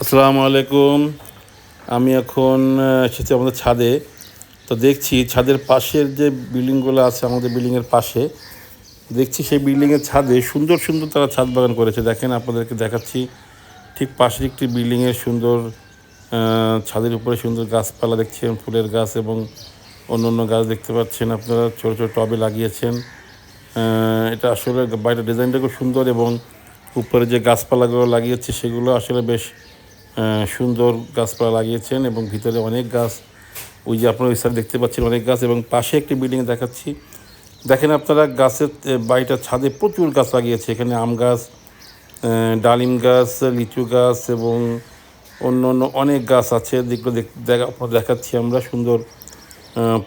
আসসালামু আলাইকুম। আমি এখন এসেছি আমাদের ছাদে। তো দেখছি ছাদের পাশের যে বিল্ডিংগুলো আছে আমাদের বিল্ডিংয়ের পাশে, দেখছি সেই বিল্ডিংয়ের ছাদে সুন্দর, সুন্দর তারা ছাদ বাগান করেছে। দেখেন আপনাদেরকে দেখাচ্ছি। ঠিক পাশের একটি বিল্ডিংয়ের সুন্দর ছাদের উপরে সুন্দর গাছপালা দেখছেন, ফুলের গাছ এবং অন্য গাছ দেখতে পাচ্ছেন আপনারা ছোটো, ছোটো টবে লাগিয়েছেন। এটা আসলে বাইরের ডিজাইনটা খুব সুন্দর এবং উপরে যে গাছপালাগুলো লাগিয়েছে সেগুলো আসলে বেশ সুন্দর গাছপালা লাগিয়েছেন এবং ভিতরে অনেক গাছ, ওই যে আপনারা ওই সাইড দেখতে পাচ্ছেন অনেক গাছ এবং পাশে একটি বিল্ডিং দেখাচ্ছি। দেখেন আপনারা গাছের বাড়িটার ছাদে প্রচুর গাছ লাগিয়েছে। এখানে আম গাছ, ডালিম গাছ, লিচু গাছ এবং অন্য অনেক গাছ আছে। যেগুলো দেখাচ্ছি আমরা সুন্দর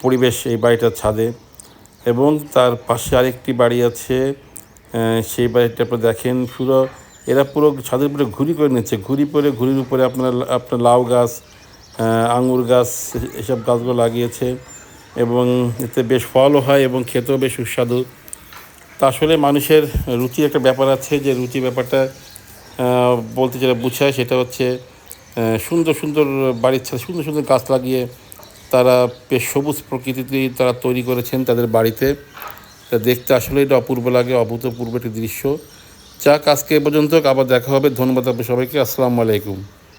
পরিবেশ এই বাড়িটার ছাদে। এবং তার পাশে আরেকটি বাড়ি আছে, সেই বাড়িটা আপনারা দেখেন এরা পুরো ছাদের উপরে ঘুড়ি করে নিচ্ছে। ঘুড়ির উপরে আপনার লাউ গাছ, আঙুর গাছ, এসব গাছগুলো লাগিয়েছে এবং এতে বেশ ফলও হয় এবং খেতেও বেশ সুস্বাদু। তা আসলে মানুষের রুচির একটা ব্যাপার আছে, যে রুচি ব্যাপারটা বলতে যেটা বুঝায় সেটা হচ্ছে সুন্দর সুন্দর বাড়ির ছাদে সুন্দর সুন্দর গাছ লাগিয়ে তারা বেশ সবুজ প্রকৃতিতে তারা তৈরি করেছেন তাদের বাড়িতে। তা দেখতে আসলে এটা অপূর্ব লাগে, অভূতপূর্ব একটি দৃশ্য। যাক, আজকে এ পর্যন্ত, আবার দেখা হবে। ধন্যবাদ আপনাদের সবাইকে। আসসালামু আলাইকুম।